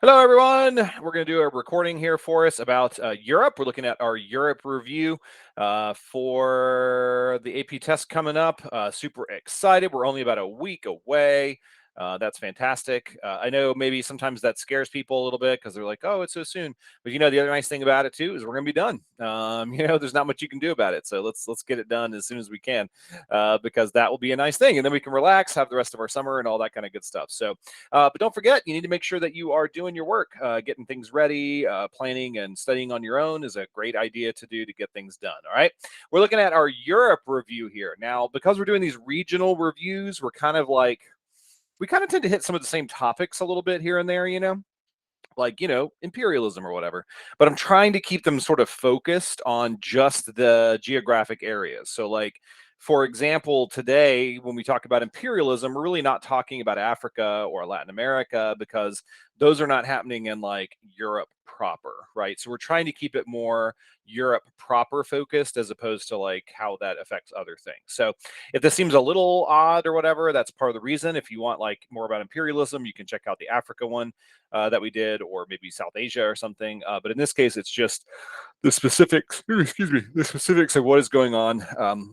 Hello, everyone. We're going to do a recording here for us about Europe. We're looking at our Europe review for the AP test coming up. Super excited. We're only about a week away. That's fantastic. I know maybe sometimes that scares people a little bit because they're like, "Oh, it's so soon." But the other nice thing about it too is we're going to be done. There's not much you can do about it. So let's get it done as soon as we can, because that will be a nice thing, and then we can relax, have the rest of our summer, and all that kind of good stuff. So but don't forget, you need to make sure that you are doing your work, getting things ready, planning and studying on your own is a great idea to do to get things done. All right. We're looking at our Europe review here. Now, because we're doing these regional reviews, we kind of tend to hit some of the same topics a little bit here and there, like imperialism or whatever, but I'm trying to keep them sort of focused on just the geographic areas. So like, for example, today when we talk about imperialism, we're really not talking about Africa or Latin America, because those are not happening in like Europe proper, right? So we're trying to keep it more Europe proper focused, as opposed to like how that affects other things. So if this seems a little odd or whatever, that's part of the reason. If you want like more about imperialism, you can check out the Africa one that we did, or maybe South Asia or something. But in this case, it's just the specifics, excuse me, the specifics of what is going on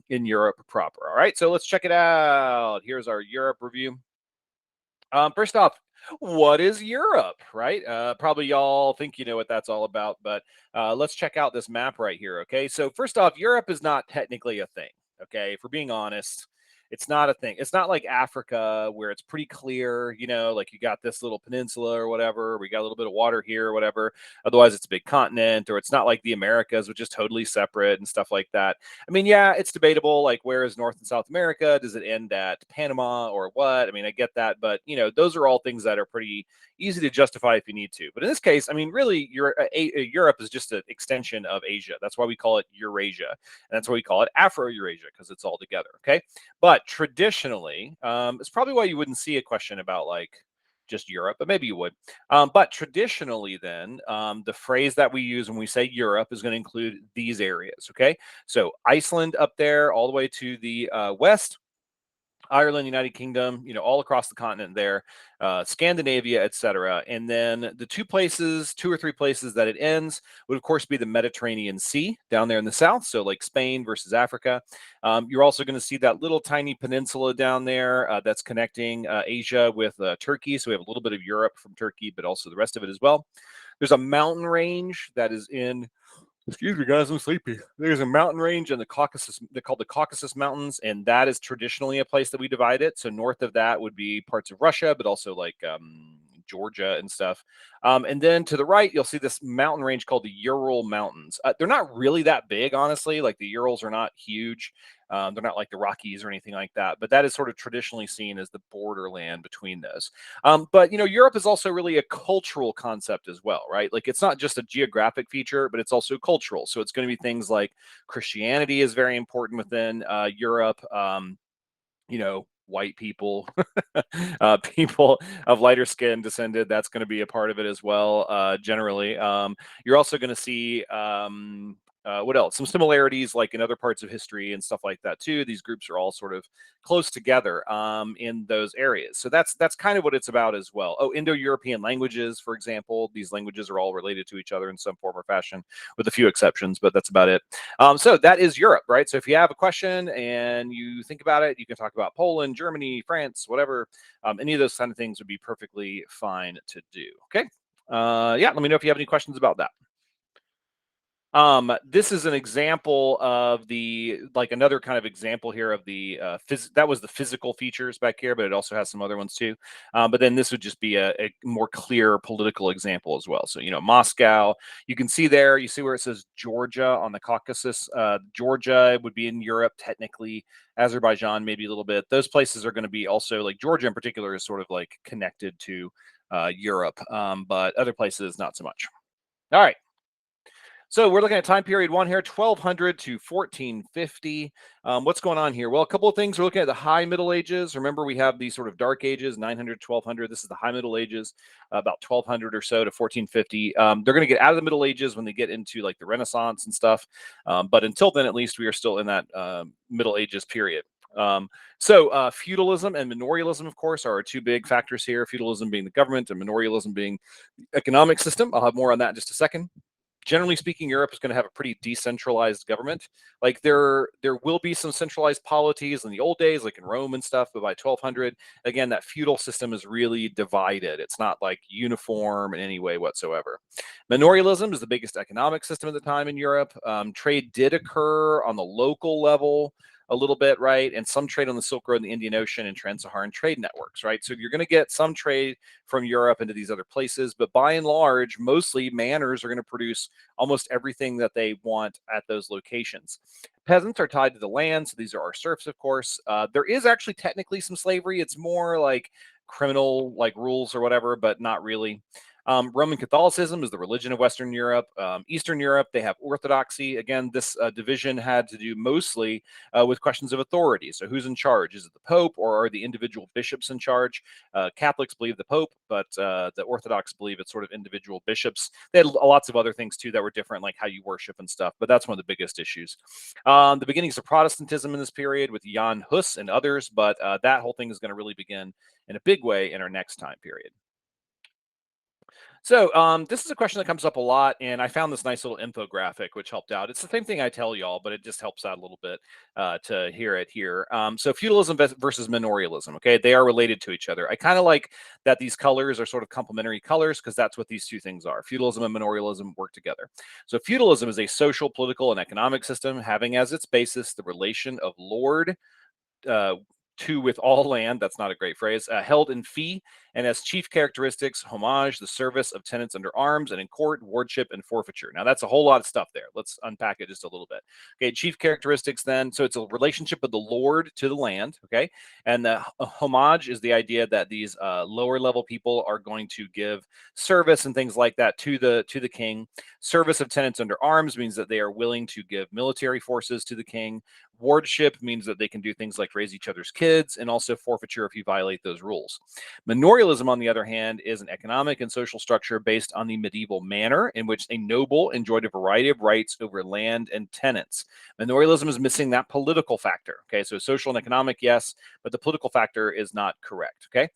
in Europe proper. All right, so let's check it out. Here's our Europe review. First off, what is Europe, right? Probably y'all think you know what that's all about, but let's check out this map right here, okay? So first off, Europe is not technically a thing, okay? If we're being honest, it's not a thing. It's not like Africa where it's pretty clear, like you got this little peninsula or whatever. We got a little bit of water here or whatever. Otherwise, it's a big continent. Or it's not like the Americas, which is totally separate and stuff like that. I mean, yeah, it's debatable. Like, where is North and South America? Does it end at Panama or what? I mean, I get that, but those are all things that are pretty easy to justify if you need to. But in this case, I mean, really, Europe is just an extension of Asia. That's why we call it Eurasia, and that's why we call it Afro-Eurasia, because it's all together. Okay, but traditionally, it's probably why you wouldn't see a question about like just Europe, but maybe you would. But traditionally, then, the phrase that we use when we say Europe is going to include these areas. Okay, so Iceland up there, all the way to the west, Ireland, United Kingdom, all across the continent there, Scandinavia, etc. And then the two or three places that it ends would, of course, be the Mediterranean Sea down there in the south. So like Spain versus Africa. You're also going to see that little tiny peninsula down there that's connecting Asia with Turkey. So we have a little bit of Europe from Turkey, but also the rest of it as well. There's a mountain range that is in. Excuse me, guys, I'm sleepy. There's a mountain range in the Caucasus. They're called the Caucasus Mountains, and that is traditionally a place that we divide it. So north of that would be parts of Russia, but also like Georgia and stuff. And then to the right, you'll see this mountain range called the Ural Mountains. They're not really that big, honestly. Like the Urals are not huge. They're not like the Rockies or anything like that, but that is sort of traditionally seen as the borderland between those. But Europe is also really a cultural concept as well, right? Like it's not just a geographic feature, but it's also cultural. So it's going to be things like Christianity is very important within Europe. White people, people of lighter skin descended, that's going to be a part of it as well. Generally, you're also going to see what else? Some similarities, like in other parts of history and stuff like that too. These groups are all sort of close together in those areas. So that's kind of what it's about as well. Oh, Indo-European languages, for example. These languages are all related to each other in some form or fashion, with a few exceptions, but that's about it. So that is Europe, right? So if you have a question and you think about it, you can talk about Poland, Germany, France, whatever. Any of those kind of things would be perfectly fine to do. Okay. Yeah, let me know if you have any questions about that. This is an example of another kind of example here of the that was the physical features back here, but it also has some other ones too. But then this would just be a more clear political example as well. So Moscow, you can see there, you see where it says Georgia on the Caucasus. Georgia would be in Europe technically. Azerbaijan maybe a little bit. Those places are going to be also, like Georgia in particular is sort of like connected to Europe, but other places not so much. All right. So we're looking at time period one here, 1200 to 1450. What's going on here? Well, a couple of things. We're looking at the high Middle Ages. Remember, we have these sort of dark ages, 900, 1200. This is the high Middle Ages, about 1200 or so to 1450. They're going to get out of the Middle Ages when they get into like the Renaissance and stuff. But until then, at least, we are still in that Middle Ages period. Feudalism and Minorism, of course, are our two big factors here. Feudalism being the government and Minorism being the economic system. I'll have more on that in just a second. Generally speaking, Europe is going to have a pretty decentralized government. Like there will be some centralized polities in the old days, like in Rome and stuff, but by 1200, again, that feudal system is really divided. It's not like uniform in any way whatsoever. Minorism is the biggest economic system at the time in Europe. Trade did occur on the local level a little bit, right? And some trade on the Silk Road and the Indian Ocean and trans-Saharan trade networks, right? So you're going to get some trade from Europe into these other places, but by and large, mostly manors are going to produce almost everything that they want at those locations. Peasants are tied to the land, so these are our serfs, of course. There is actually technically some slavery. It's more like criminal like rules or whatever, but not really. Roman Catholicism is the religion of Western Europe. Eastern Europe, they have Orthodoxy. Again, this division had to do mostly with questions of authority. So who's in charge? Is it the Pope or are the individual bishops in charge? Catholics believe the Pope, but the Orthodox believe it's sort of individual bishops. They had lots of other things too that were different, like how you worship and stuff, but that's one of the biggest issues. The beginnings of Protestantism in this period with Jan Hus and others, but that whole thing is going to really begin in a big way in our next time period. This is a question that comes up a lot, and I found this nice little infographic which helped out. It's the same thing I tell y'all, but it just helps out a little bit to hear it here. Feudalism versus Minorism, okay? They are related to each other. I kind of like that these colors are sort of complementary colors because that's what these two things are. Feudalism and Minorism work together. So feudalism is a social, political, and economic system having as its basis the relation of lord uh, to with all land, that's not a great phrase, held in fee, and as chief characteristics, homage, the service of tenants under arms, and in court, wardship, and forfeiture. Now, that's a whole lot of stuff there. Let's unpack it just a little bit. Okay, chief characteristics then. So it's a relationship of the lord to the land, okay? And the homage is the idea that these lower level people are going to give service and things like that to the king. Service of tenants under arms means that they are willing to give military forces to the king. Wardship means that they can do things like raise each other's kids, and also forfeiture if you violate those rules. Minorism, on the other hand, is an economic and social structure based on the medieval manor in which a noble enjoyed a variety of rights over land and tenants. Minorism is missing that political factor. Okay, so social and economic, yes, but the political factor is not correct. Okay,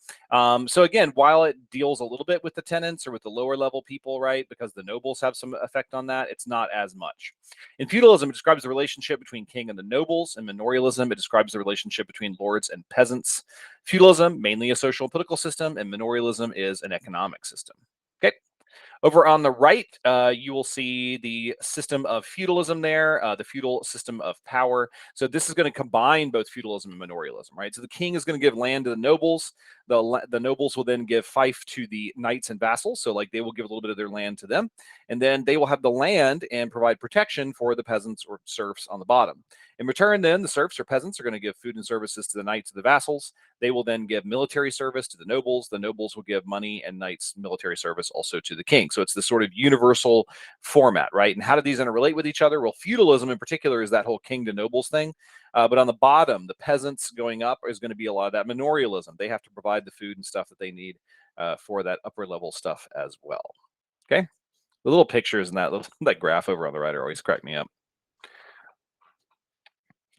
so again, while it deals a little bit with the tenants or with the lower level people, right, because the nobles have some effect on that, it's not as much. In feudalism, it describes the relationship between king and the nobles. In Minorism, it describes the relationship between lords and peasants. Feudalism, mainly a social and political system, and Minorism is an economic system. Okay. Over on the right, you will see the system of feudalism there, the feudal system of power. So this is going to combine both feudalism and Minorism, right? So the king is going to give land to the nobles. The nobles will then give fief to the knights and vassals. So like they will give a little bit of their land to them. And then they will have the land and provide protection for the peasants or serfs on the bottom. In return, then, the serfs or peasants are going to give food and services to the knights and the vassals. They will then give military service to the nobles. The nobles will give money and knights military service also to the king. So it's this sort of universal format, right? And how do these interrelate with each other? Well, feudalism in particular is that whole king to nobles thing. But on the bottom, the peasants going up is going to be a lot of that Minorism. They have to provide the food and stuff that they need for that upper level stuff as well. Okay. The little pictures in that graph over on the right are always crack me up.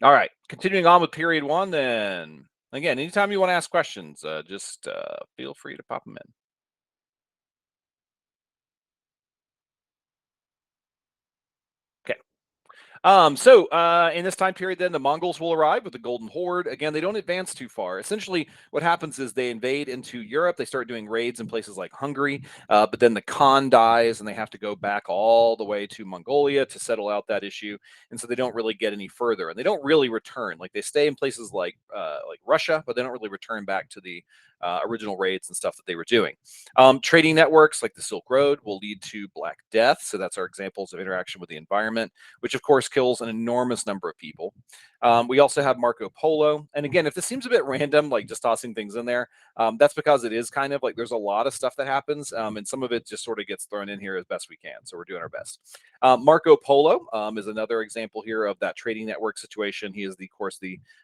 All right, continuing on with period one, then. Again, anytime you want to ask questions, just feel free to pop them in. Okay. In this time period, then the Mongols will arrive with the Golden Horde. Again, they don't advance too far. Essentially, what happens is they invade into Europe. They start doing raids in places like Hungary, but then the Khan dies, and they have to go back all the way to Mongolia to settle out that issue. And so they don't really get any further, and they don't really return. Like they stay in places like Russia, but they don't really return back to the original raids and stuff that they were doing. Trading networks like the Silk Road will lead to Black Death. So that's our examples of interaction with the environment, which of course kills an enormous number of people. We also have Marco Polo. And again, if this seems a bit random, like just tossing things in there, that's because it is kind of like there's a lot of stuff that happens, and some of it just sort of gets thrown in here as best we can. So we're doing our best. Marco Polo is another example here of that trading network situation. He is, of course,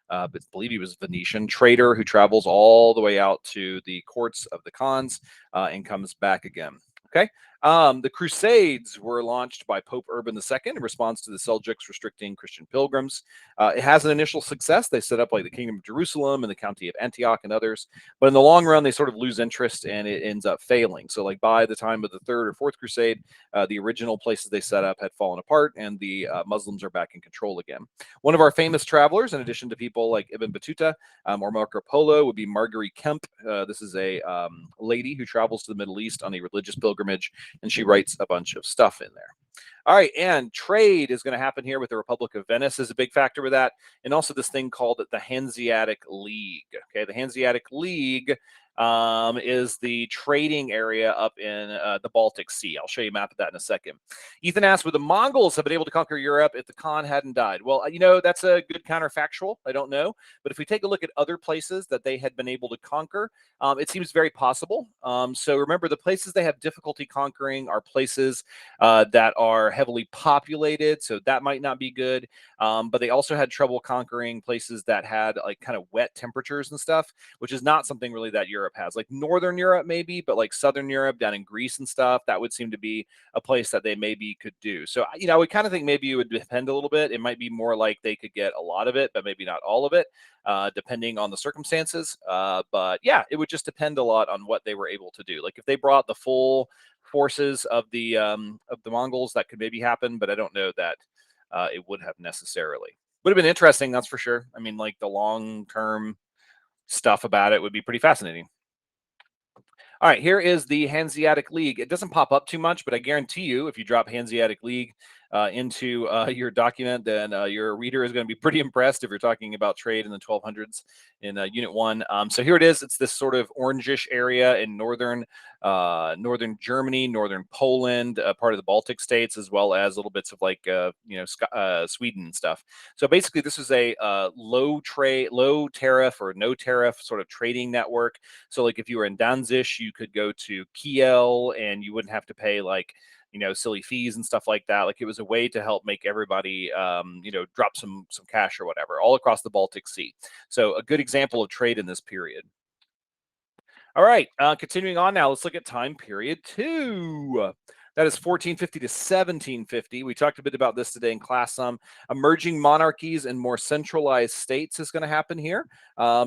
I believe he was Venetian trader who travels all the way out to the courts of the Khans and comes back again. Okay. The Crusades were launched by Pope Urban II in response to the Seljuks restricting Christian pilgrims. It has an initial success. They set up like the Kingdom of Jerusalem and the County of Antioch and others. But in the long run, they sort of lose interest and it ends up failing. So, like by the time of the Third or Fourth Crusade, the original places they set up had fallen apart and the Muslims are back in control again. One of our famous travelers, in addition to people like Ibn Battuta or Marco Polo, would be Marguerite Kemp. This is a lady who travels to the Middle East on a religious pilgrimage, and she writes a bunch of stuff in there. All right, and trade is going to happen here with the Republic of Venice is a big factor with that, and also this thing called the Hanseatic League. Okay, the Hanseatic League is the trading area up in the Baltic Sea. I'll show you a map of that in a second. Ethan asked, would the Mongols have been able to conquer Europe if the Khan hadn't died? Well, that's a good counterfactual. I don't know. But if we take a look at other places that they had been able to conquer, it seems very possible. So remember, the places they have difficulty conquering are places that are heavily populated. So that might not be good. But they also had trouble conquering places that had like kind of wet temperatures and stuff, which is not something really that Europe has. Like Northern Europe maybe, but like Southern Europe down in Greece and stuff, that would seem to be a place that they maybe could do. So, I would kind of think maybe it would depend a little bit. It might be more like they could get a lot of it, but maybe not all of it, depending on the circumstances. But yeah, it would just depend a lot on what they were able to do. Like if they brought the full forces of the Mongols, that could maybe happen, but I don't know that it would have necessarily. Would have been interesting, that's for sure. I mean, like the long-term stuff about it would be pretty fascinating. All right, here is the Hanseatic League. It doesn't pop up too much, but I guarantee you, if you drop Hanseatic League into your document, then your reader is going to be pretty impressed if you're talking about trade in the 1200s in Unit 1. So here it is. It's this sort of orangish area in northern Germany, northern Poland, part of the Baltic states, as well as little bits of like Sweden and stuff. So basically, this is a low tariff or no tariff sort of trading network. So like if you were in Danzig, you could go to Kiel and you wouldn't have to pay like silly fees and stuff like that. Like it was a way to help make everybody drop some cash or whatever all across the Baltic Sea. So a good example of trade in this period. All right, continuing on now, let's look at time period 2. That is 1450 to 1750. We talked a bit about this today in class. Emerging monarchies and more centralized states is going to happen here.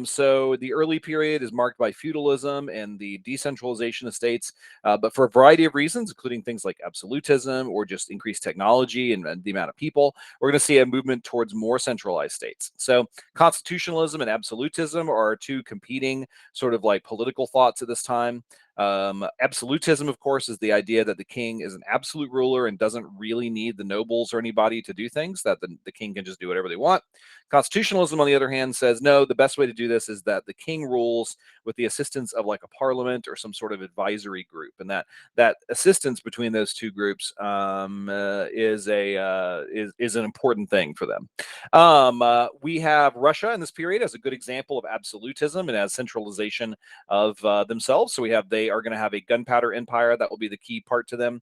So the early period is marked by feudalism and the decentralization of states, but for a variety of reasons, including things like absolutism or just increased technology and the amount of people, we're going to see a movement towards more centralized states. So constitutionalism and absolutism are two competing sort of like political thoughts at this time. Absolutism, of course, is the idea that the king is an absolute ruler and doesn't really need the nobles or anybody to do things, that the king can just do whatever they want. Constitutionalism, on the other hand, says no, the best way to do this is that the king rules with the assistance of like a parliament or some sort of advisory group, and that assistance between those two groups is an important thing for them. We have Russia in this period as a good example of absolutism and as centralization of themselves. So they are going to have a gunpowder empire that will be the key part to them.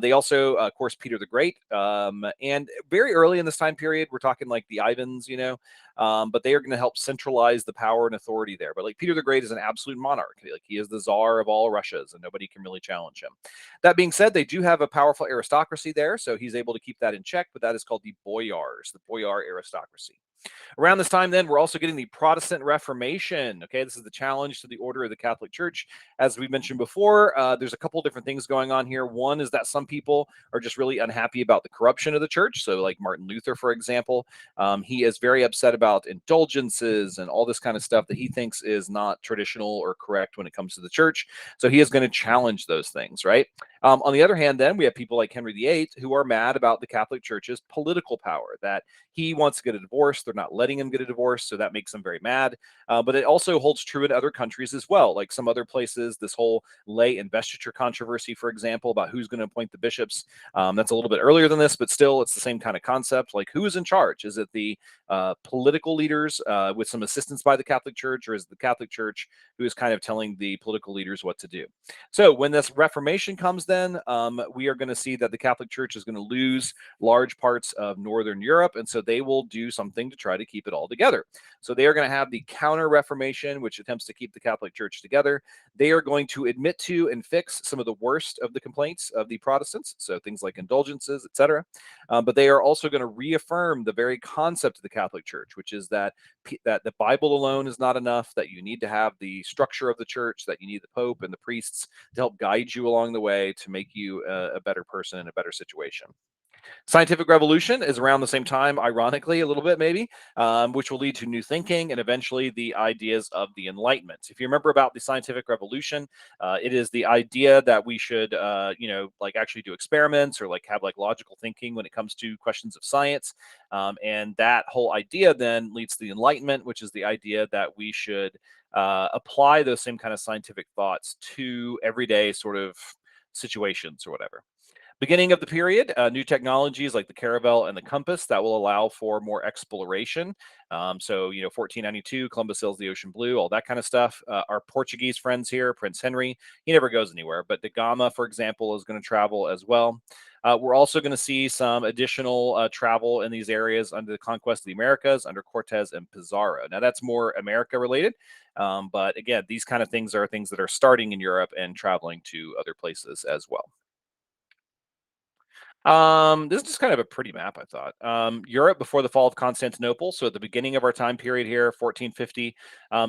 They also, of course, Peter the Great, and very early in this time period, we're talking like the Ivans, but they are going to help centralize the power and authority there. But like Peter the Great is an absolute monarch. Like he is the czar of all Russias, and nobody can really challenge him. That being said, they do have a powerful aristocracy there, so he's able to keep that in check. But that is called the boyars, the boyar aristocracy. Around this time, then, we're also getting the Protestant Reformation. Okay, this is the challenge to the order of the Catholic Church. As we mentioned before, there's a couple different things going on here. One is that some people are just really unhappy about the corruption of the church. So like Martin Luther, for example, he is very upset about indulgences and all this kind of stuff that he thinks is not traditional or correct when it comes to the church. So he is going to challenge those things, right? On the other hand, then, we have people like Henry VIII who are mad about the Catholic Church's political power, that he wants to get a divorce. They're not letting him get a divorce, so that makes him very mad. But it also holds true in other countries as well, like some other places, this whole lay investiture controversy, for example, about who's going to appoint the bishops. That's a little bit earlier than this, but still, it's the same kind of concept. Like, who is in charge? Is it the political leaders with some assistance by the Catholic Church, or is it the Catholic Church who is kind of telling the political leaders what to do? So when this Reformation comes, then, then we are going to see that the Catholic Church is going to lose large parts of Northern Europe. And so they will do something to try to keep it all together. So they are going to have the Counter Reformation, which attempts to keep the Catholic Church together. They are going to admit to and fix some of the worst of the complaints of the Protestants, so things like indulgences, etc. But they are also going to reaffirm the very concept of the Catholic Church, which is that the Bible alone is not enough, that you need to have the structure of the church, that you need the Pope and the priests to help guide you along the way to make you a better person in a better situation. Scientific revolution is around the same time, ironically, a little bit maybe, which will lead to new thinking and eventually the ideas of the Enlightenment. If you remember about the scientific revolution, it is the idea that we should, like actually do experiments or like have like logical thinking when it comes to questions of science. And that whole idea then leads to the Enlightenment, which is the idea that we should apply those same kind of scientific thoughts to everyday sort of situations or whatever. Beginning of the period, new technologies like the caravel and the compass that will allow for more exploration. 1492, Columbus sails the ocean blue, all that kind of stuff. Our Portuguese friends here, Prince Henry, he never goes anywhere, but da Gama, for example, is going to travel as well. We're also going to see some additional travel in these areas under the conquest of the Americas, under Cortez and Pizarro. Now, that's more America related. But again, these kind of things are things that are starting in Europe and traveling to other places as well. This is just kind of a pretty map, I thought. Europe before the fall of Constantinople. So at the beginning of our time period here, 1450.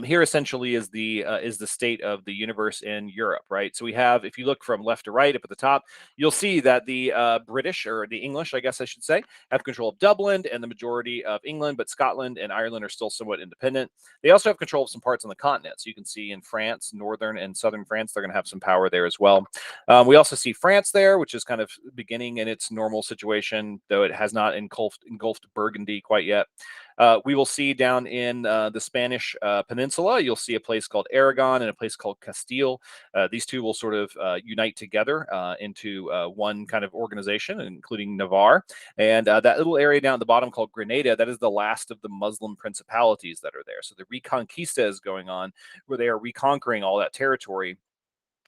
Here essentially is the state of the universe in Europe, right? So we have, if you look from left to right up at the top, you'll see that the British, or the English, I guess I should say, have control of Dublin and the majority of England, but Scotland and Ireland are still somewhat independent. They also have control of some parts on the continent. So you can see in France, northern and southern France, they're going to have some power there as well. We also see France there, which is kind of beginning in its normal situation, though it has not engulfed Burgundy quite yet. We will see down in the Spanish peninsula, you'll see a place called Aragon and a place called Castile. These two will sort of unite together into one kind of organization, including Navarre. And that little area down at the bottom called Grenada, that is the last of the Muslim principalities that are there. So the Reconquista is going on, where they are reconquering all that territory.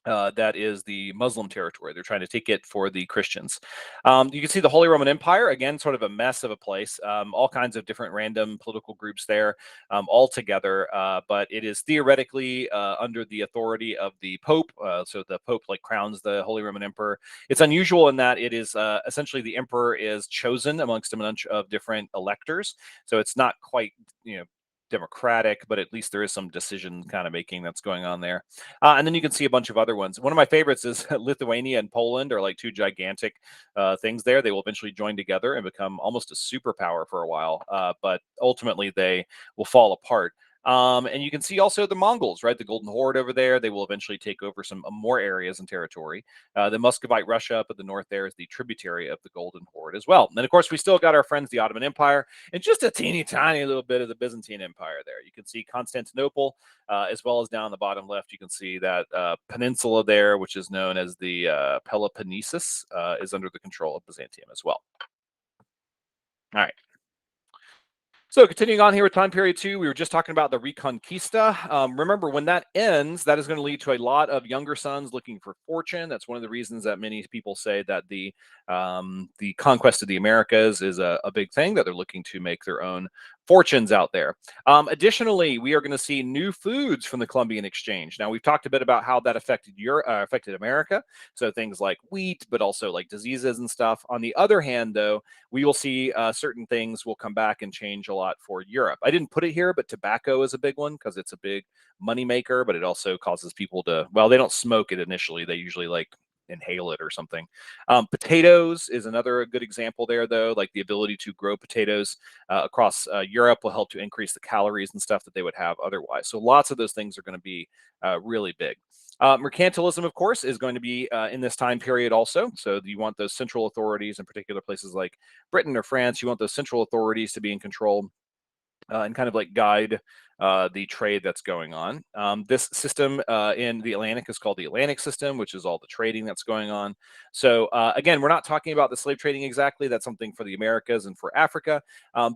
That is the Muslim territory. They're trying to take it for the Christians. You can see the Holy Roman Empire, again, sort of a mess of a place. All kinds of different random political groups there all together. But it is theoretically under the authority of the Pope. So the Pope like crowns the Holy Roman Emperor. It's unusual in that it is essentially the emperor is chosen amongst a bunch of different electors. So it's not quite, democratic, but at least there is some decision kind of making that's going on there. And then you can see a bunch of other ones. One of my favorites is Lithuania and Poland are like two gigantic things there. They will eventually join together and become almost a superpower for a while, but ultimately they will fall apart. And you can see also the Mongols, right? The Golden Horde over there. They will eventually take over some more areas and territory. The Muscovite Russia up at the north there is the tributary of the Golden Horde as well. And of course, we still got our friends, the Ottoman Empire, and just a teeny tiny little bit of the Byzantine Empire there. You can see Constantinople, as well as down on the bottom left, you can see that peninsula there, which is known as the Peloponnesus, is under the control of Byzantium as well. All right. So continuing on here with time period 2, we were just talking about the Reconquista. Remember, when that ends, that is going to lead to a lot of younger sons looking for fortune. That's one of the reasons that many people say that the conquest of the Americas is a big thing, that they're looking to make their own fortunes out there. Additionally, we are going to see new foods from the Columbian Exchange. Now, we've talked a bit about how that affected affected America. So things like wheat, but also like diseases and stuff. On the other hand, though, we will see certain things will come back and change a lot for Europe. I didn't put it here, but tobacco is a big one because it's a big money maker, but it also causes people to, well, they don't smoke it initially. They usually like inhale it or something. Potatoes is another good example there, though. Like the ability to grow potatoes across Europe will help to increase the calories and stuff that they would have otherwise. So lots of those things are going to be really big. Mercantilism, of course, is going to be in this time period also. So you want those central authorities, in particular places like Britain or France, you want those central authorities to be in control and kind of like guide the trade that's going on. This system in the Atlantic is called the Atlantic system, which is all the trading that's going on. So again, we're not talking about the slave trading exactly. That's something for the Americas and for Africa.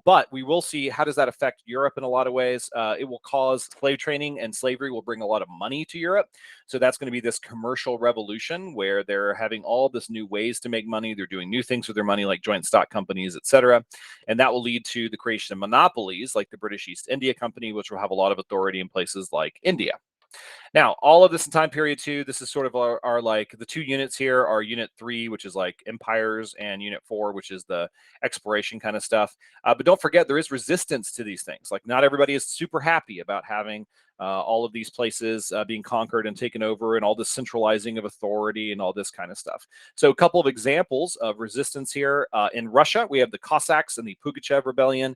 But we will see how does that affect Europe in a lot of ways. It will cause slave trading, and slavery will bring a lot of money to Europe. So that's going to be this commercial revolution where they're having all this new ways to make money. They're doing new things with their money, like joint stock companies, etc. And that will lead to the creation of monopolies like the British East India Company, which will have a lot of authority in places like India. Now, all of this in time period two, this is sort of our like the two units here are unit three, which is like empires, and unit four, which is the exploration kind of stuff. But don't forget, there is resistance to these things. Like, not everybody is super happy about having all of these places being conquered and taken over, and all this centralizing of authority and all this kind of stuff. So a couple of examples of resistance here. In Russia, we have the Cossacks and the Pugachev rebellion,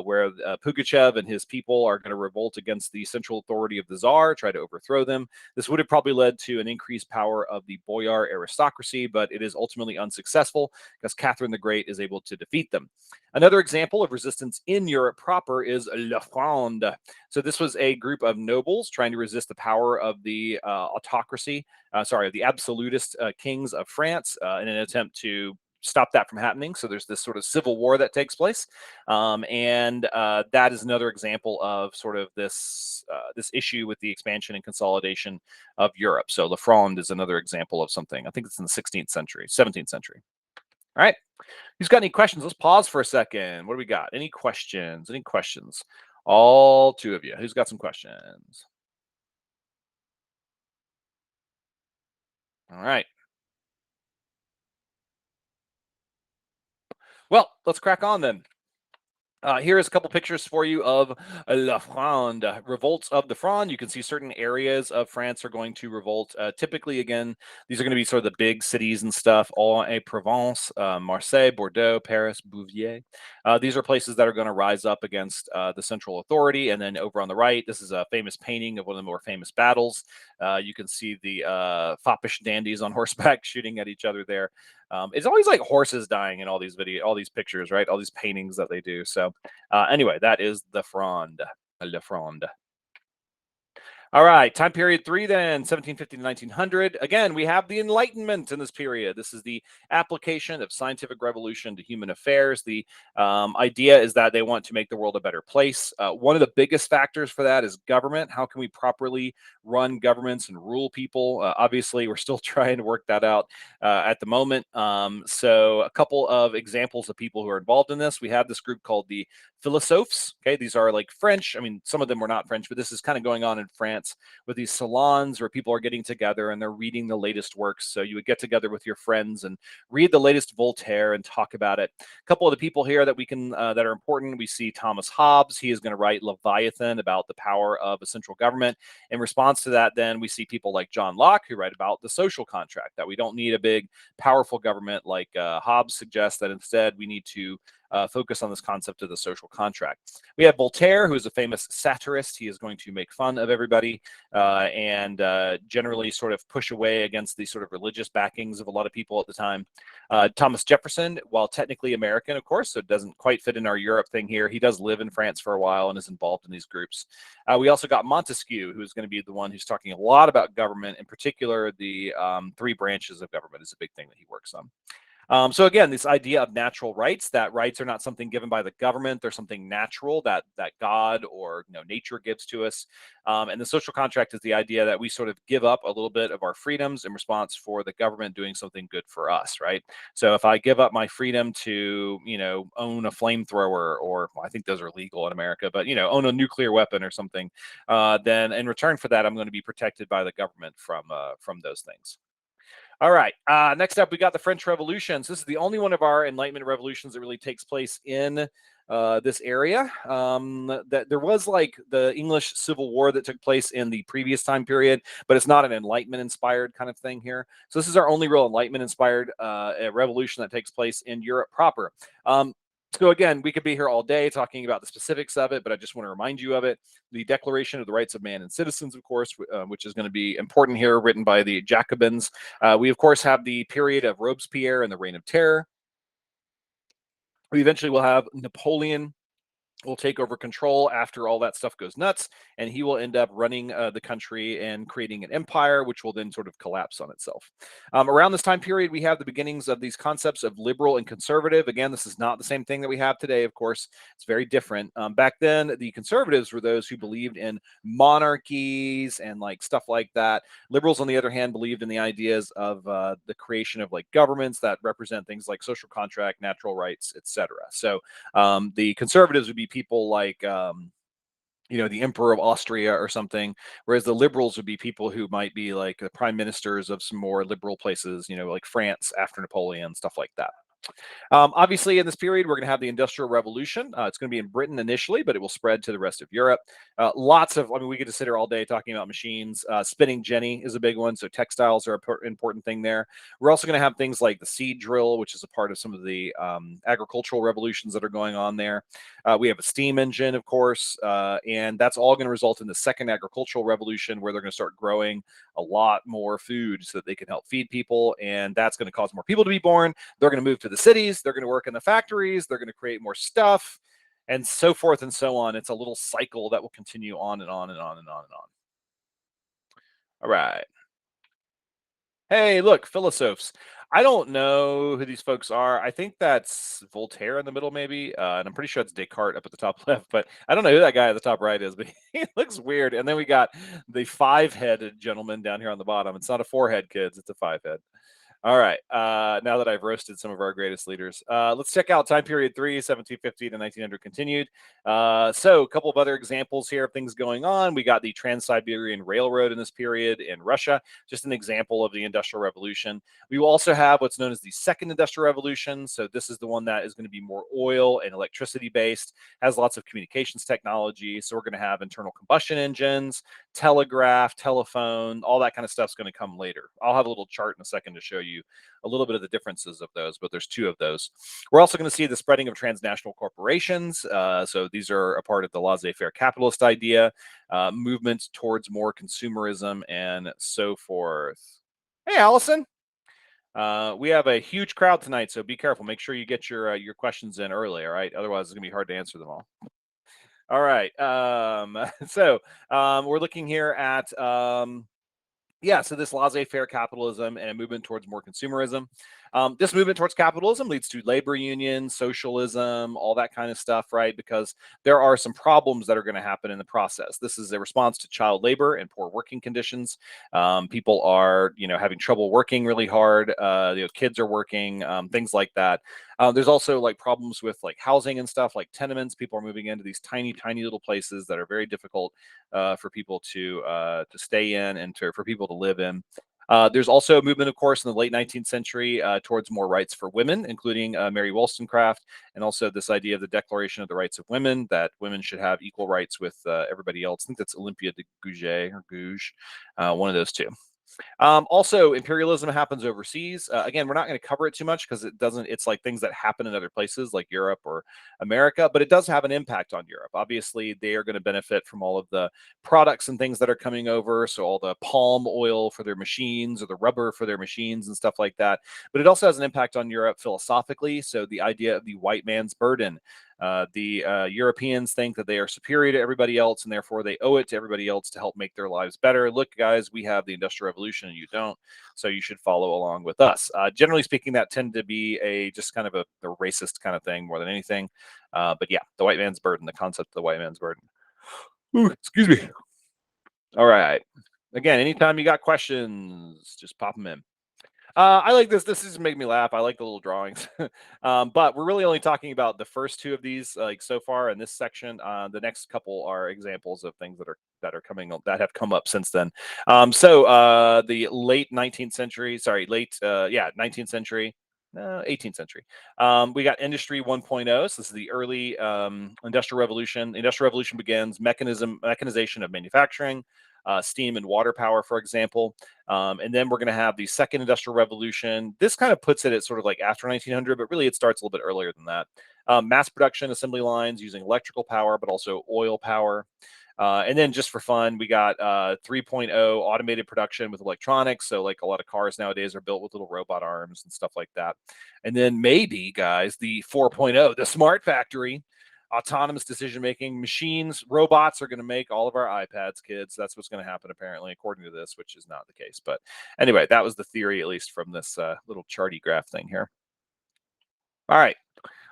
where Pugachev and his people are going to revolt against the central authority of the Tsar, try to overthrow them. This would have probably led to an increased power of the boyar aristocracy, but it is ultimately unsuccessful because Catherine the Great is able to defeat them. Another example of resistance in Europe proper is La Fronde. So this was a group of nobles trying to resist the power of the autocracy, of the absolutist kings of France in an attempt to stop that from happening. So there's this sort of civil war that takes place, and that is another example of sort of this issue with the expansion and consolidation of Europe. So La Fronde is another example of something. I think it's in the 16th century, 17th century. All right. Who's got any questions? Let's pause for a second. What do we got? Any questions? Any questions? All two of you. Who's got some questions? All right. Well, let's crack on then. Here's a couple pictures for you of La Fronde, revolts of the Fronde. You can see certain areas of France are going to revolt. Typically, again, these are going to be sort of the big cities and stuff, all in Provence, Marseille, Bordeaux, Paris, Bouvier. These are places that are going to rise up against the central authority. And then over on the right, this is a famous painting of one of the more famous battles. You can see the foppish dandies on horseback shooting at each other there. It's always like horses dying in all these all these pictures, right? All these paintings that they do. So anyway, that is the Fronde, Le Fronde. All right, time period three then, 1750 to 1900. Again, we have the Enlightenment in this period. This is the application of scientific revolution to human affairs. The idea is that they want to make the world a better place. One of the biggest factors for that is government. How can we properly run governments and rule people? Obviously, we're still trying to work that out at the moment. So a couple of examples of people who are involved in this. We have this group called the Philosophes. Okay, these are like French. I mean, some of them were not French, but this is kind of going on in France with these salons where people are getting together and they're reading the latest works. So you would get together with your friends and read the latest Voltaire and talk about it. A couple of the people here that we can that are important. We see Thomas Hobbes. He is going to write Leviathan about the power of a central government. In response to that, then we see people like John Locke who write about the social contract, that we don't need a big, powerful government like Hobbes suggests, that instead we need to focus on this concept of the social contract. We have Voltaire, who is a famous satirist. He is going to make fun of everybody and generally sort of push away against the sort of religious backings of a lot of people at the time. Thomas Jefferson, while technically American, of course, so it doesn't quite fit in our Europe thing here, he does live in France for a while and is involved in these groups. We also got Montesquieu, who is going to be the one who's talking a lot about government, in particular the three branches of government is a big thing that he works on. So again, this idea of natural rights, that rights are not something given by the government, they're something natural that God or nature gives to us. And the social contract is the idea that we sort of give up a little bit of our freedoms in response for the government doing something good for us, right? So if I give up my freedom to, own a flamethrower, or well, I think those are legal in America, but own a nuclear weapon or something, then in return for that, I'm going to be protected by the government from those things. All right. Next up, we got the French Revolution. So this is the only one of our Enlightenment revolutions that really takes place in this area. That there was like the English Civil War that took place in the previous time period, but it's not an Enlightenment-inspired kind of thing here. So this is our only real Enlightenment-inspired revolution that takes place in Europe proper. So again, we could be here all day talking about the specifics of it, but I just want to remind you of it. The Declaration of the Rights of Man and Citizens, of course, which is going to be important here, written by the Jacobins. We, of course, have the period of Robespierre and the Reign of Terror. We eventually will have Napoleon will take over control after all that stuff goes nuts, and he will end up running the country and creating an empire, which will then sort of collapse on itself. Around this time period, we have the beginnings of these concepts of liberal and conservative. Again, this is not the same thing that we have today, of course. It's very different. Back then, the conservatives were those who believed in monarchies and like stuff like that. Liberals, on the other hand, believed in the ideas of the creation of like governments that represent things like social contract, natural rights, etc. So the conservatives would be people like the Emperor of Austria or something, whereas the liberals would be people who might be like the prime ministers of some more liberal places, like France after Napoleon, stuff like that. Obviously, in this period, we're going to have the Industrial Revolution. It's going to be in Britain initially, but it will spread to the rest of Europe. We could just sit here all day talking about machines. Spinning jenny is a big one. So textiles are an important thing there. We're also going to have things like the seed drill, which is a part of some of the agricultural revolutions that are going on there. We have a steam engine, of course, and that's all going to result in the second agricultural revolution, where they're going to start growing a lot more food so that they can help feed people. And that's going to cause more people to be born. They're going to move to the cities. They're going to work in the factories. They're going to create more stuff, and so forth and so on. It's a little cycle that will continue on and on and on and on and on. All right. Hey, look, philosophers. I don't know who these folks are. I think that's Voltaire in the middle, maybe. And I'm pretty sure it's Descartes up at the top left, but I don't know who that guy at the top right is, but he looks weird. And then we got the five-headed gentleman down here on the bottom. It's not a four-head, kids. It's a five-head. All right. Now that I've roasted some of our greatest leaders, let's check out time period 3, 1750 to 1900 continued. So a couple of other examples here of things going on. We got the Trans-Siberian Railroad in this period in Russia, just an example of the Industrial Revolution. We will also have what's known as the Second Industrial Revolution. So this is the one that is going to be more oil and electricity based, has lots of communications technology. So we're going to have internal combustion engines, telegraph, telephone, all that kind of stuff's going to come later. I'll have a little chart in a second to show you a little bit of the differences of those, but there's two of those. We're also going to see the spreading of transnational corporations. So these are a part of the laissez-faire capitalist idea, movements towards more consumerism and so forth. Hey, Allison. We have a huge crowd tonight, so be careful. Make sure you get your questions in early, all right? Otherwise, it's going to be hard to answer them all. All right. So we're looking here at so this laissez-faire capitalism and a movement towards more consumerism. This movement towards capitalism leads to labor unions, socialism, all that kind of stuff, right? Because there are some problems that are going to happen in the process. This is a response to child labor and poor working conditions. People are, having trouble working really hard. Kids are working, things like that. There's also like problems with like housing and stuff, like tenements. People are moving into these tiny, tiny little places that are very difficult for people to stay in and for people to live in. There's also a movement, of course, in the late 19th century towards more rights for women, including Mary Wollstonecraft, and also this idea of the Declaration of the Rights of Women, that women should have equal rights with everybody else. I think that's Olympia de Gouges or Gouges, one of those two. Also, imperialism happens overseas. Again, we're not going to cover it too much because it's like things that happen in other places like Europe or America, but it does have an impact on Europe. Obviously, they are going to benefit from all of the products and things that are coming over. So all the palm oil for their machines or the rubber for their machines and stuff like that. But it also has an impact on Europe philosophically. So the idea of the white man's burden. The Europeans think that they are superior to everybody else, and therefore they owe it to everybody else to help make their lives better. Look, guys, we have the Industrial Revolution and you don't, so you should follow along with us. Generally speaking, that tend to be just kind of a racist kind of thing more than anything. But yeah, the white man's burden, the concept of the white man's burden. Ooh, excuse me. All right. Again, anytime you got questions, just pop them in. I like this. This is making me laugh. I like the little drawings. But we're really only talking about the first two of these, like so far in this section. The next couple are examples of things that are coming that have come up since then. The late 19th century, 19th century. 18th century. We got Industry 1.0. So this is the early Industrial Revolution. The Industrial Revolution begins mechanization of manufacturing, steam and water power, for example. And then we're going to have the Second Industrial Revolution. This kind of puts it at sort of like after 1900, but really it starts a little bit earlier than that. Mass production assembly lines using electrical power, but also oil power. And then just for fun, we got 3.0 automated production with electronics. So like a lot of cars nowadays are built with little robot arms and stuff like that. And then maybe, guys, the 4.0, the smart factory. autonomous decision making. Machines, robots are going to make all of our iPads, kids. That's what's going to happen, apparently, according to this, which is not the case. But anyway, that was the theory, at least from this little charty graph thing here. All right.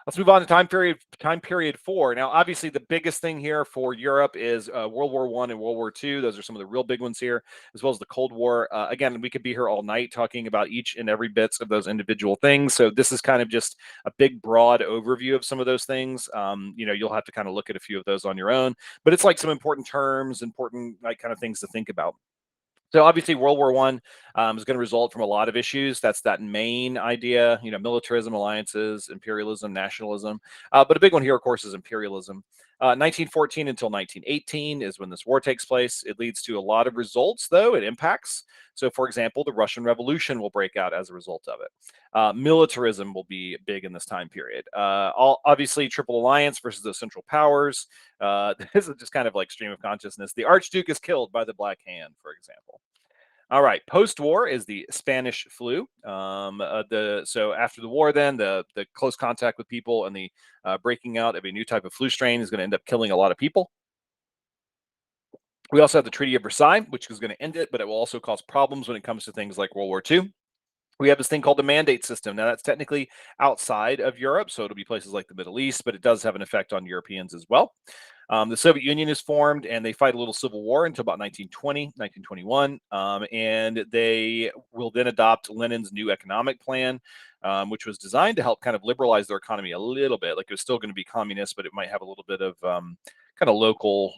Let's move on to time period 4. Now, obviously, the biggest thing here for Europe is World War I and World War II. Those are some of the real big ones here, as well as the Cold War. Again, we could be here all night talking about each and every bits of those individual things. So this is kind of just a big, broad overview of some of those things. You'll have to kind of look at a few of those on your own, but it's like some important terms, important like kind of things to think about. So obviously, World War One is going to result from a lot of issues. That's that main idea, militarism, alliances, imperialism, nationalism. But a big one here, of course, is imperialism. 1914 until 1918 is when this war takes place. It leads to a lot of results, though. It impacts. So, for example, the Russian Revolution will break out as a result of it. Militarism will be big in this time period. Obviously, Triple Alliance versus the Central Powers. This is just kind of like stream of consciousness. The Archduke is killed by the Black Hand, for example. All right, post-war is the Spanish flu. So after the war, then the close contact with people and the breaking out of a new type of flu strain is going to end up killing a lot of people. We also have the Treaty of Versailles, which is going to end it, but it will also cause problems when it comes to things like World War II. We have this thing called the mandate system. Now, that's technically outside of Europe, so it'll be places like the Middle East, but it does have an effect on Europeans as well. The Soviet Union is formed, and they fight a little civil war until about 1920, 1921, and they will then adopt Lenin's new economic plan, which was designed to help kind of liberalize their economy a little bit. Like, it was still going to be communist, but it might have a little bit of kind of local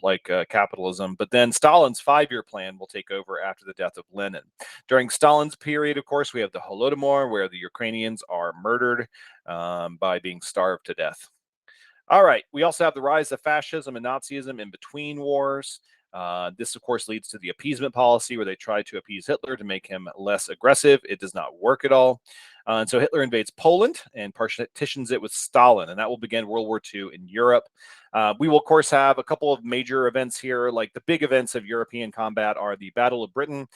capitalism. But then Stalin's 5-year plan will take over after the death of Lenin. During Stalin's period, of course, we have the Holodomor, where the Ukrainians are murdered by being starved to death. All right. We also have the rise of fascism and Nazism in between wars. This, of course, leads to the appeasement policy, where they try to appease Hitler to make him less aggressive. It does not work at all. And so Hitler invades Poland and partitions it with Stalin, and that will begin World War II in Europe. We will, of course, have a couple of major events here. Like, the big events of European combat are the Battle of Britain.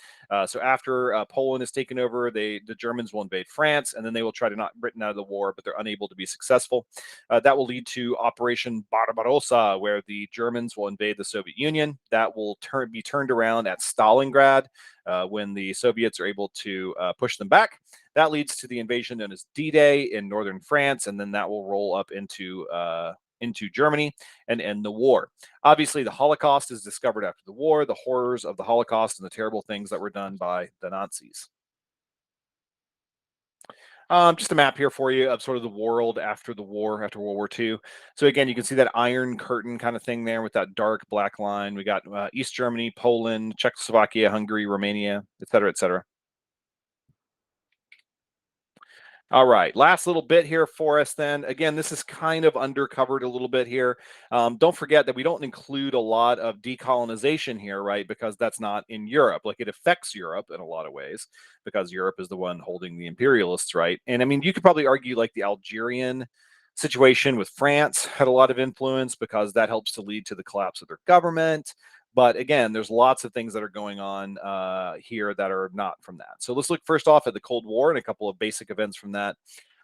So after Poland is taken over, the Germans will invade France, and then they will try to knock Britain out of the war, but they're unable to be successful. That will lead to Operation Barbarossa, where the Germans will invade the Soviet Union. That will be turned around at Stalingrad when the Soviets are able to push them back. That leads to the invasion known as D-Day in northern France, and then that will roll up into Germany and end the war. Obviously, the Holocaust is discovered after the war, the horrors of the Holocaust and the terrible things that were done by the Nazis. Just a map here for you of sort of the world after the war, after World War II. So again, you can see that Iron Curtain kind of thing there with that dark black line. We got East Germany, Poland, Czechoslovakia, Hungary, Romania, et cetera, et cetera. All right, last little bit here for us then. Again, this is kind of undercovered a little bit here. Don't forget that we don't include a lot of decolonization here, right? Because that's not in Europe. Like, it affects Europe in a lot of ways because Europe is the one holding the imperialists, right? And I mean, you could probably argue like the Algerian situation with France had a lot of influence because that helps to lead to the collapse of their government. But again, there's lots of things that are going on here that are not from that. So let's look first off at the Cold War and a couple of basic events from that.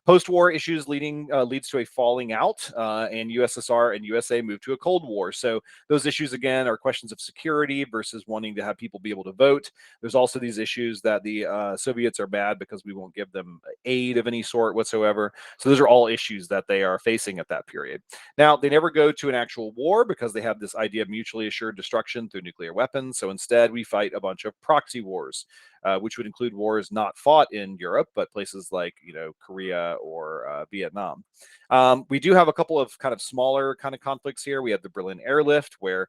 Post-war issues leads to a falling out, and USSR and USA move to a Cold War. So those issues, again, are questions of security versus wanting to have people be able to vote. There's also these issues that the Soviets are bad because we won't give them aid of any sort whatsoever. So those are all issues that they are facing at that period. Now, they never go to an actual war because they have this idea of mutually assured destruction through nuclear weapons. So instead, we fight a bunch of proxy wars, which would include wars not fought in Europe, but places like, Korea or Vietnam. We do have a couple of kind of smaller kind of conflicts here. We have the Berlin airlift, where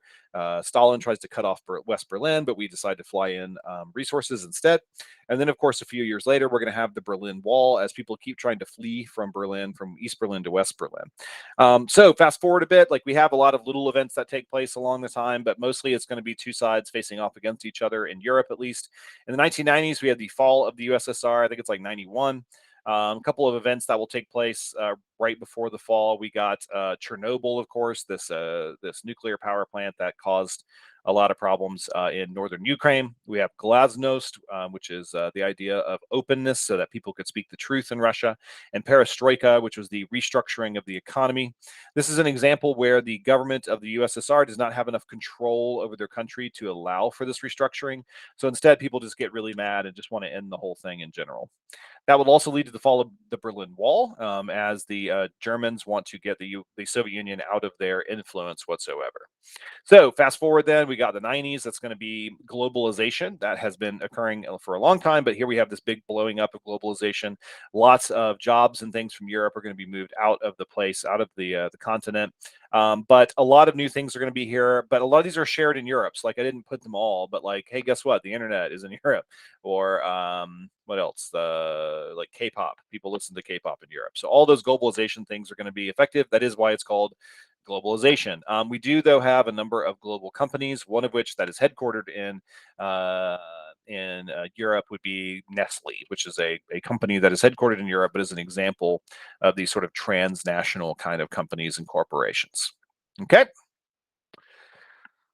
Stalin tries to cut off West Berlin, but we decide to fly in resources instead. And then, of course, a few years later, we're going to have the Berlin Wall as people keep trying to flee from Berlin, from East Berlin to West Berlin. So fast forward a bit, like, we have a lot of little events that take place along the time, but mostly it's going to be two sides facing off against each other in Europe, at least. In the 1990s, we had the fall of the USSR. I think it's like 91. A couple of events that will take place right before the fall. We got Chernobyl, of course, this nuclear power plant that caused a lot of problems in northern Ukraine. We have glasnost, which is the idea of openness so that people could speak the truth in Russia, and perestroika, which was the restructuring of the economy. This is an example where the government of the USSR does not have enough control over their country to allow for this restructuring. So instead, people just get really mad and just want to end the whole thing in general. That would also lead to the fall of the Berlin Wall, as the Germans want to get the Soviet Union out of their influence whatsoever. So fast forward, then we got the 90s. That's going to be globalization that has been occurring for a long time, but here we have this big blowing up of globalization. Lots of jobs and things from Europe are going to be moved out of the place, out of the continent. But a lot of new things are going to be here. But a lot of these are shared in Europe. So like I didn't put them all, but like, hey, guess what? The internet is in Europe. Or what else? The like K-pop. People listen to K-pop in Europe. So all those globalization things are going to be effective. That is why it's called globalization. We do, though, have a number of global companies, one of which that is headquartered in Europe would be Nestle, which is a company that is headquartered in Europe, but is an example of these sort of transnational kind of companies and corporations. Okay.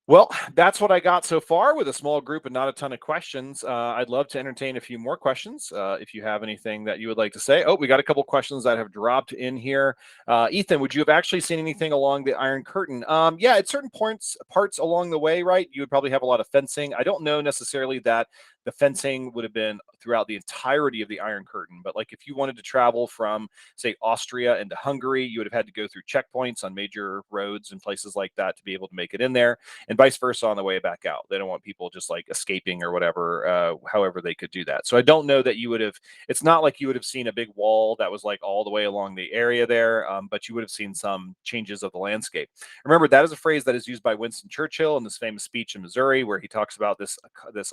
Well, that's what I got so far with a small group and not a ton of questions. I'd love to entertain a few more questions if you have anything that you would like to say. Oh, we got a couple questions that have dropped in here. Ethan, would you have actually seen anything along the Iron Curtain? Yeah, at certain parts along the way, right? You would probably have a lot of fencing. I don't know necessarily that the fencing would have been throughout the entirety of the Iron Curtain, but like if you wanted to travel from, say, Austria into Hungary, you would have had to go through checkpoints on major roads and places like that to be able to make it in there, and vice versa on the way back out. They don't want people just like escaping or whatever, however they could do that. So I don't know that you would have, it's not like you would have seen a big wall that was like all the way along the area there, but you would have seen some changes of the landscape. Remember, that is a phrase that is used by Winston Churchill in this famous speech in Missouri, where he talks about this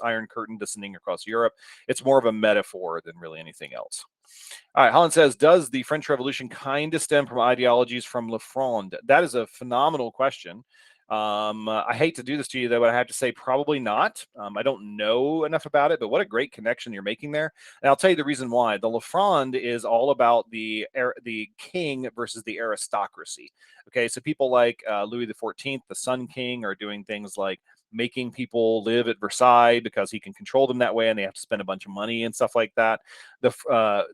Iron Curtain descending across Europe. It's more of a metaphor than really anything else. All right, Holland says, does the French Revolution kind of stem from ideologies from Le Fronde? That is a phenomenal question. I hate to do this to you, though, but I have to say probably not. I don't know enough about it, but what a great connection you're making there. And I'll tell you the reason why. The La Fronde is all about the king versus the aristocracy. Okay, so people like Louis XIV, the Sun King, are doing things like making people live at Versailles because he can control them that way, and they have to spend a bunch of money and stuff like that.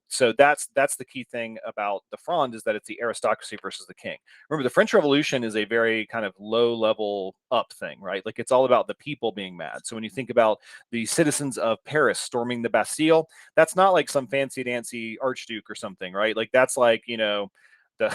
So that's the key thing about the Fronde, is that it's the aristocracy versus the king. Remember, the French Revolution is a very kind of low level up thing, right? Like it's all about the people being mad. So when you think about the citizens of Paris storming the Bastille, that's not like some fancy dancy archduke or something, right? Like that's like, the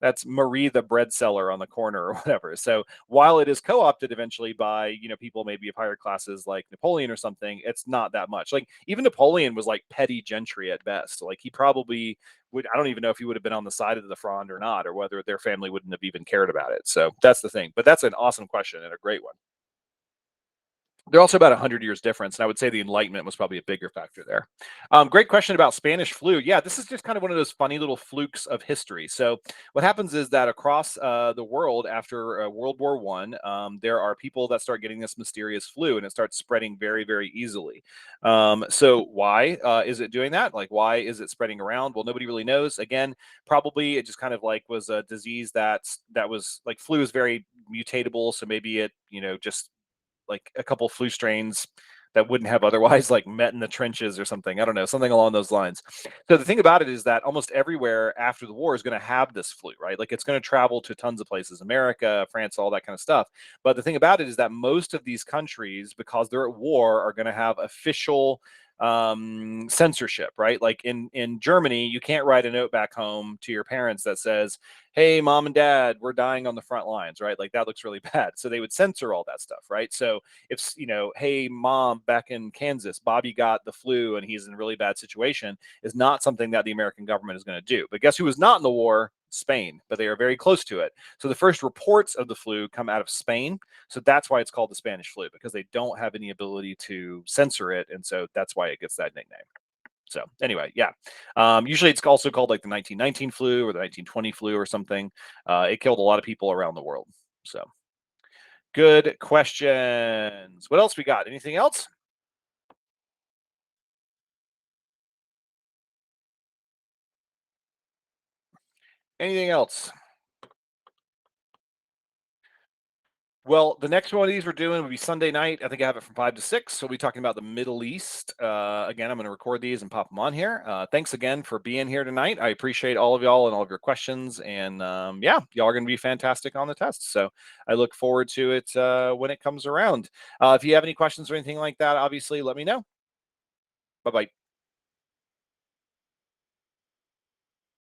that's Marie the bread seller on the corner or whatever. So while it is co-opted eventually by, people maybe of higher classes like Napoleon or something, it's not that much. Like even Napoleon was like petty gentry at best. Like he probably would, I don't even know if he would have been on the side of the Fronde or not, or whether their family wouldn't have even cared about it. So that's the thing. But that's an awesome question and a great one. They're also about 100 years difference, and I would say the Enlightenment was probably a bigger factor there. Great question about Spanish flu. Yeah, this is just kind of one of those funny little flukes of history. So what happens is that across the world after World War One, there are people that start getting this mysterious flu, and it starts spreading very, very easily. So why is it doing that? Like, why is it spreading around? Well, nobody really knows. Again, probably it just kind of like was a disease that was like, flu is very mutatable, so maybe it just like a couple flu strains that wouldn't have otherwise like met in the trenches or something. I don't know, something along those lines. So the thing about it is that almost everywhere after the war is going to have this flu, right? Like it's going to travel to tons of places, America, France, all that kind of stuff. But the thing about it is that most of these countries, because they're at war, are going to have official censorship, right? Like in Germany, you can't write a note back home to your parents that says, hey, mom and dad, we're dying on the front lines, right? Like that looks really bad. So they would censor all that stuff, right? So if, hey, mom, back in Kansas, Bobby got the flu and he's in a really bad situation, is not something that the American government is going to do. But guess who was not in the war? Spain, but they are very close to it. So the first reports of the flu come out of Spain. So that's why it's called the Spanish flu, because they don't have any ability to censor it. And so that's why it gets that nickname. So anyway, yeah. Usually it's also called like the 1919 flu or the 1920 flu or something. It killed a lot of people around the world. So good questions. What else we got? Anything else? Anything else? Well, the next one of these we're doing will be Sunday night. I think I have it from 5 to 6. So we'll be talking about the Middle East. Again, I'm going to record these and pop them on here. Thanks again for being here tonight. I appreciate all of y'all and all of your questions. And yeah, y'all are going to be fantastic on the test. So I look forward to it when it comes around. If you have any questions or anything like that, obviously let me know. Bye-bye.